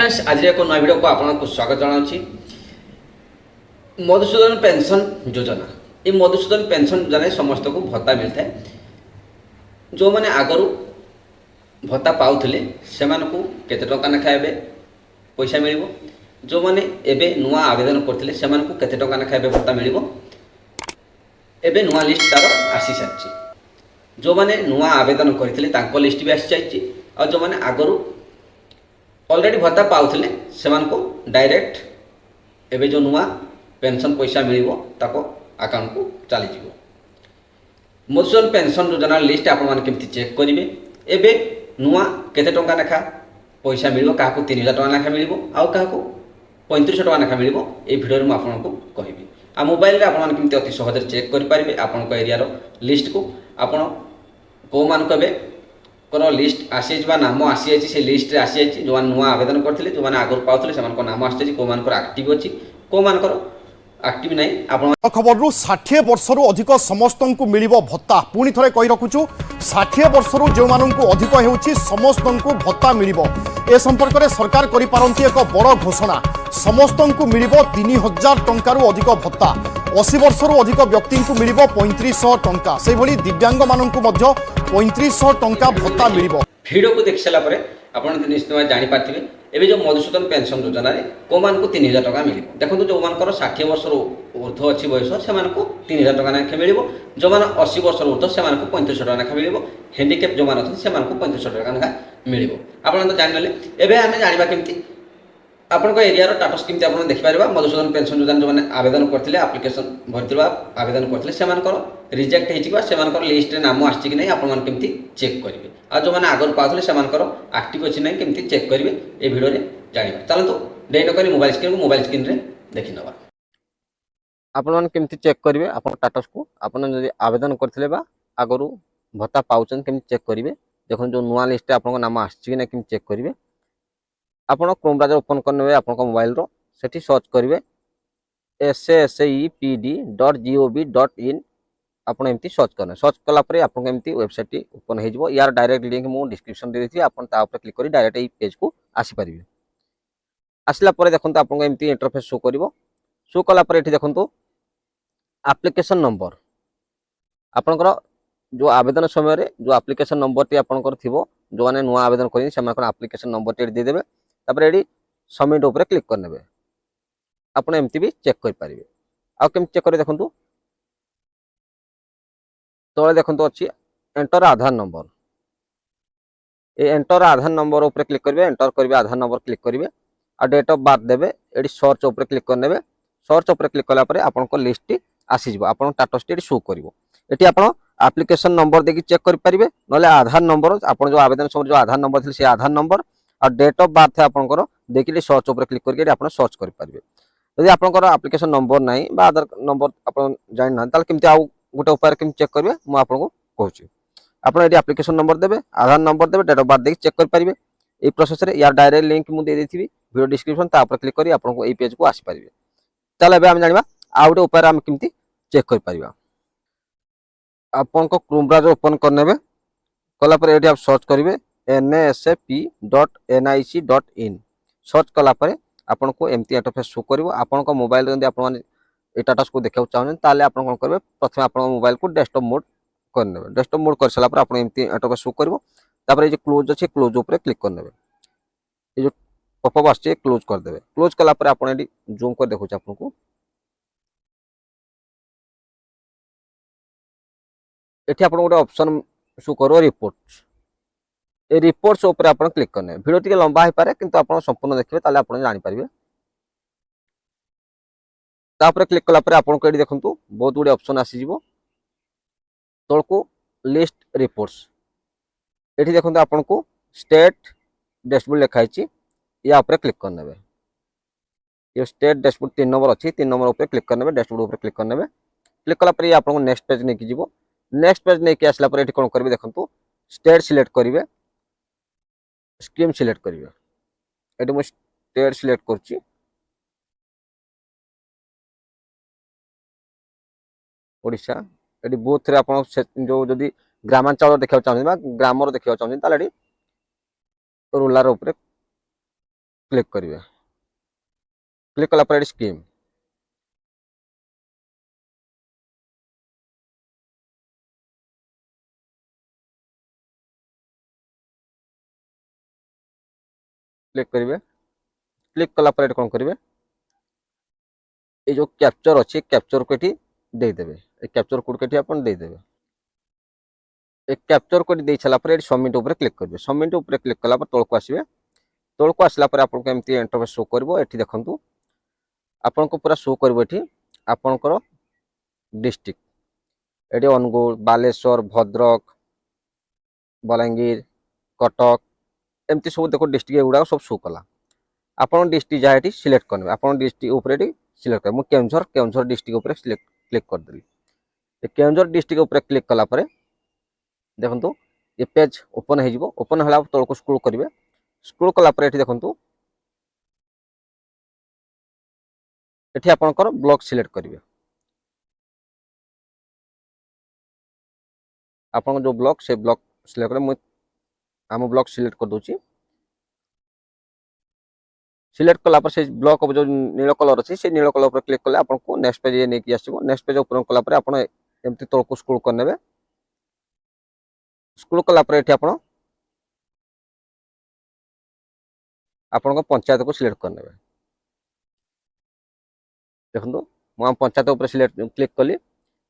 Friends आज एक नया वीडियो को आपको स्वागत जनावि। मधुसूदन पेंशन योजना ये मधुसूदन पेंशन योजना समस्त को भत्ता मिलता है। जो मैंने आगु भत्ता पाऊले से केते टंका लेखा पैसा मिल, जो मैंने एबे नुआ आवेदन करते से केते टंका लेखा भत्ता मिल, एबे नुआ लिस्ट तार आसी सारी। जो मैंने नुआ आवेदन करते लिस्ट भी आसी जाइए और जो मैंने आगु ऑलरेडी भत्ता पाऊले से डायरेक्ट एबे जो नुआ पेंशन पैसा मिल अकाउंट को चली जाव। मधुसूदन पेंशन योजना लिस्ट आपमती चेक करेंगे। एबे नुआ केते टंका लेखा पैसा मिल, क्या 3000 टका लेखा मिल आउ क्या 3500 टका लेखा मिल, ये भिडियो में आपको कहबी। आ मोबाइल आपमती अति सहज चेक करेंगे आपण एरिया लिस्ट को आपण कौ मान लिस्ट आसी नाम आसी से लिस्ट आसी जो नुआ आवेदन करते जो मैंने आगुरी पाते से नाम आसी कौ मान आक्टिव अच्छी कौ मान आक्टिव नहीं। खबर 60 वर्षर अधिक समस्त को मिल भत्ता। पुणी थे कही रखुचु 60 वर्षर जो मानू अधिक होउछि समस्त को भत्ता मिल। ए संपर्क में सरकार करिपारंती एक बड़ घोषणा। समस्त को मिल 3000 टंकार अधिक भत्ता। 80 वर्षर अधिक व्यक्ति को मिल 3500 टंका। से भली दिव्यांग मानू 3500 टंका भत्ता मिल। वीडियो को देख सारापर आप निश्चित भाव जापारे एवं जो मधुसूदन पेंशन योजना कौ मान 3000 टका मिल। देखो जो मान 60 वर्ष ऊर्ध्व अच्छी बयस से 3000 टका लेखा मिल, जो मैंने 80 वर्ष ऊर्ध्व से 3500 टका लेखा मिल, हैंडिकेप जो मैंने से 3500 टका लेखा मिल। आप जाने एवं आम जाना केमती आपण एरिया टाटस केमती आप देखिपार। मधुसूदन पेंशन योजना जो मैंने आवेदन करते आप्लिकेसन भरती आवेदन करते से रिजेक्ट हो लिस्ट नाम आसी कि नहीं आपमती चेक करेंगे। आ जो मैंने आगुरी पाते से आक्टिव अच्छी ना केमती चेक करेंगे ये भिडियो जाना। चलते डे नक मोबाइल स्क्रीन में देखी नवा। आपण केमती चेक करेंगे आप टाटस को आपन आवेदन करते आगु भत्ता पाँच केमती चेक करेंगे। देखो जो नुआ लिस्ट आप नाम आसी ना केमती चेक करेंगे। आप क्रोम ब्राउजर ओपन करने आप मोबाइल से सर्च करेंगे sasaepd.gov.in आप एमती सर्च करना। सर्च कलापर आपको एमती वेबसाइट ओपन हो यार डायरेक्ट लिंक मुझे डिस्क्रिप्शन दे दी आप क्लिक कर डायरेक्ट ये पेज को आसीपारे। आसला देखो आपको एमती इंटरफेस शो कर शो कलापर ये देखो एप्लिकेशन नंबर आपंकर जो आवेदन समय जो एप्लिकेशन नंबर टी आपंकर थी जो मैंने नुआ आवेदन करें एप्लिकेशन नंबर टी देदेवे। तापर ये सबमिट उपर क्लिक करने आप एमती भी चेक करेंगे। आउ केम चेक कर देखो तले देखो अच्छी एंटर आधार नंबर। ये एंटर आधार नंबर उपर क्लिक करेंगे। एंटर करेंगे आधार नंबर क्लिक करेंगे और डेट ऑफ बर्थ देवे। ये सर्च उपर क्लिक करने सर्च उपर क्लिक कलापर आपंक लिस्ट आसीज आप टाटस टी शो कर ये आप एप्लिकेशन नंबर देखिए चेक करेंगे ना आधार नंबर आप जो आवेदन समय जो आधार नंबर थी से आधार नंबर और डेट ऑफ बर्थ आपंकर देखिए सर्च उपर क्लिक करके आप सर्च करेंगे। यदि आपंकर एप्लिकेशन नंबर ना आधार नंबर आप जाना केमती आउ गोटे उपाय केमती चेक करेंगे मुझे आपको कहूँ। आपड़ ये एप्लिकेशन नंबर देवे आधार नंबर देवे डेट ऑफ बर्थ देखिए चेक करेंगे। ये प्रोसेस रे यार डायरेक्ट लिंक मुझे दे दी वीडियो डिस्क्रिप्शन क्लिक कर आपको ये पेज को आसीपारे। चल एवं आम जाना आउ गोटे उपाय आम केमती चेक कर आपको क्रोम ब्राउजर ओपन करने कलापर ये आप सर्च करेंगे nasap.nic.in सर्च कलापर आपन को एमती इंटरफेस शो कर आपण मोबाइल आप टाटास को देखा चाहते हैं आप कौन करेंगे प्रथम आप मोबाइल को डेस्कटॉप मोड करने डेस्कटॉप मोड कर सारापर आप एमती इंटरफेस शो कर ये क्लोज अच्छे क्लोज उपर क्लिक करने ये जो पॉपअप आसे क्लोज करदे। क्लोज कलापर आप जूम कर देखो आपको ये आप गोटे ऑप्शन शो कर रिपोर्ट्स। ये रिपोर्ट्स उपर आप क्लिक करने वीडियो टी लंबा हो पाए किंतु आप संपूर्ण देखिए आप जानीपारे। तापर क्लिक कलापर आपको ये देखो बहुत गुड़े ऑप्शन आसीज तौक लिस्ट रिपोर्ट्स। ये देखो आपको स्टेट डैशबोर्ड लिखाई या उपर क्लिक करने ये स्टेट डैशबोर्ड 3 नंबर अच्छी 3 नंबर उपर क्लिक करने डैशबोर्ड उपर क्लिक करने क्लिक कलापर ये आपको नेक्स्ट पेज नहीं जीव। नेक्स्ट पेज नहीं आसला ये कौन करेंगे देखो स्टेट सिलेक्ट करेंगे स्कीम सिलेक्ट करेंगे। ये मुझे स्टेट सिलेक्ट कर ओडिशा। ये बुथ रे आप जो जदि ग्रामांचल देखा चाहते ग्रामर देखा चाहते रूराल उपर क्लिक करेंगे। क्लिक कला स्कीम क्लिक करेंगे। क्लिक कला कौन करेंगे, ये जो कैप्चर अच्छे कैप्चर को ये देदेवे, कैप्चर कोड को आप देदेवे। एक कैप्चर कोड दे सारापर सबमिट उपर क्लिक करेंगे। सबमिट उपर क्लिक कला तौक आसवे। तौक आसला आपको एमती इंटरफेस शो कर। ये देखो आपन को पूरा शो कर आपणकर डिस्ट्रिक्ट, ये अनुगुल, बालेश्वर, भद्रक, बलांगीर, कटक एमती सब देखो डिस्ट्रिक्ट गुड़ा सब शो कला। आपन डिस्ट्रिक्ट जहाँ ये सिलेक्ट करेंगे, आपन डिस्ट्रिक्ट उपर सिलेक्ट कर। केउझर केउझर डिस्ट्रिक्ट उपर सिलेक्ट क्लिक करदेली। केउझर डिस्ट्रिक्ट उपर क्लिक कला देखो ये पेज ओपन हो। ओपन होला तौक स्क्रोल करेंगे। स्क्रोल कला ये देखो ये आपंकर ब्लॉक सिलेक्ट करेंगे। आपन जो ब्लॉक से ब्लॉक सिलेक्ट करें। आम ब्लॉक सिलेक्ट कर दूची। सिलेक्ट कला से ब्लॉक जो नील कलर अच्छी से नील कलर पर क्लिक कले आपको नेक्स्ट पेज नहीं आसो। नेक्स्ट पेज ओपन कला आप एमती तौक स्क्रोल करने। स्क्रोल कला ये आपन पंचायत को सिलेक्ट करने। देखो मुझे पंचायत उपर सिलेक्ट क्लिक कली।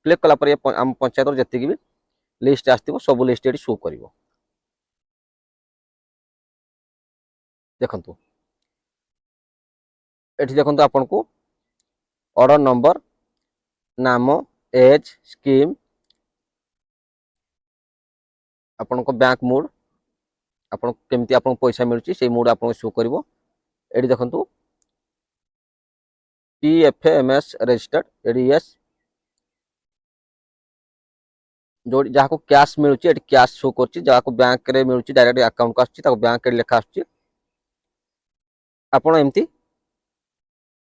क्लिक कला आम पंचायत जी भी लिस्ट आसो सब लिस्ट ये शो कर। देखो ये देखो आपन को ऑर्डर नंबर, नाम, एज, स्कीम, आपन को बैंक मोड, आपन केमती आपन पैसा मिलुची से मोड आपन शो कर। ये देखो PFMS रजिस्टर्ड एडीएस जो जहाँ को कैश मिलूँ ये कैश शो कर। जहाँ को बैंक रे मिलूँ डायरेक्ट अकाउंट को आसुची बैंक लेखा आसुची। आपन एमती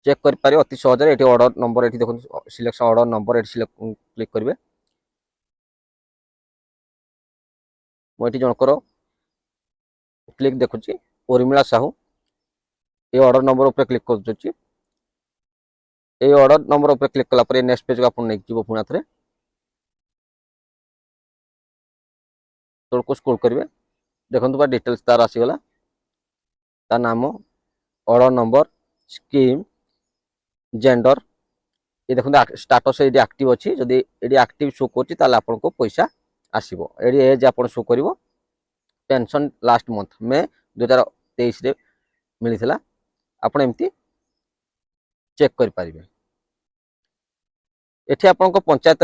चेक कर पारे अति सहज। ये ऑर्डर नंबर ये देखो सिलेक्शन ऑर्डर नंबर ये क्लिक करेंगे। मुझे जनकर क्लिक देखुची उर्मिला साहू। ये ऑर्डर नंबर उपर क्लिक कर दूची। ये ऑर्डर नंबर उपर क्लिक कला नेक्स्ट पेज को आप नहीं जीव पुणी थे तौक स्क्रोल करेंगे। देखो डिटेल्स तार आसीगला, ता नाम, ऑर्डर नंबर, स्कीम, जेंडर। ये देखो स्टाटस ये एक्टिव अच्छी। जदि ये एक्टिव शो कर आपको पैसा आसो। ये एज आप शो कर। पेंशन लास्ट मंथ मे 2023 मिलता। आप एमती चेक करेंगे। ये आपन पंचायत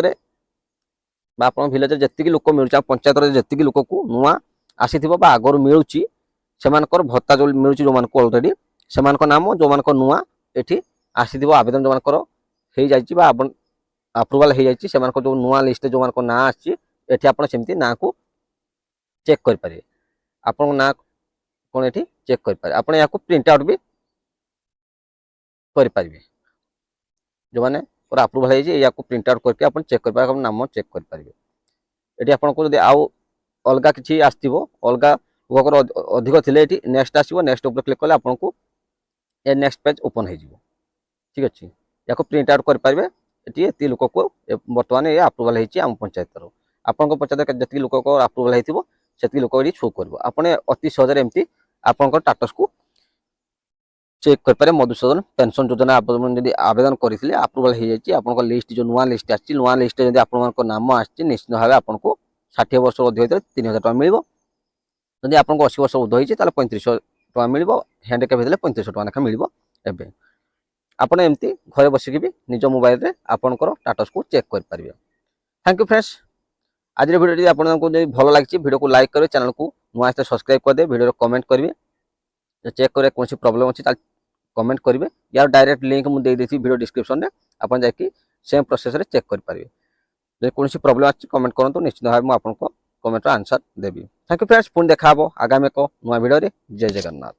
आप भिलेज जी लोक मिलूँ पंचायत जी लोक को नुआ आसी आगर मिलूँ से भत्ता जो मिलूँ जो मान अलरेडी से नाम जो मान नुआ ये आसी आवेदन जो मान अप्रूवाल हो जाए से जो नुआ लिस्ट जो मान ना आसी सेमती ना को चेक करेंगे। आप ना कौन ये चेक करेंगे। आप यहाँ प्रिंट आउट भी करेंगे। जो मैंने अप्रूवाल है प्रिंट आउट करके आप चेक कर नाम चेक करेंगे। ये आपको जब आउ अलग किसी आसो अलग लोक अधिक थे नेक्स्ट आसो। नेक्स्ट उपर क्लिक कले आपको ये नेक्स्ट पेज ओपन हो। ठीक अच्छे या प्रिंट आउट करेंगे। ये लोक को बर्तमान ये अप्रूवाल होम पंचायत आपन पंचायत जी लोक अप्रूवाल होती लोक ये शो कर। आपने अति सहज एमती आपन स्टाटस को चेक करें। मधुसूदन पेंशन योजना जब आवेदन करते अप्रूवाल हो जाए आप लिस्ट जो नुआ लिस्ट आसी नुआ लिस्ट जब आप नाम आसी निश्चित भाव आपको 60 वर्ष अधिक 3000 टका मिल। जब आपको 80 वर्ष ऊर्ध होती 3500 टका मिल। हैंडिकैप होते 3500 टका लेखा मिल। एवं आपड़ एमती घर बसिक भी निज मोबाइल रे आपनकर स्टाटस को चेक करेंगे। Thank you friends. आज वीडियो आपको भल लगी वीडियो को लाइक करेंगे, चैनल को नुआ सब्सक्राइब करदे, वीडियो कमेंट करेंगे। चेक करें कौन प्रॉब्लम अच्छी कमेंट करेंगे। यार डायरेक्ट लिंक मुझे देती वीडियो डिस्क्रिप्शन में आप जाकि सेम प्रोसेस रे चेक करेंगे। जो कौन प्रॉब्लम अच्छी कमेंट करूँ निश्चित भाव मुझे आपको comment answer Devi. Thank you friends. पुणी देखा आगामी एक नुआ वीडियो रे। जय जगन्नाथ।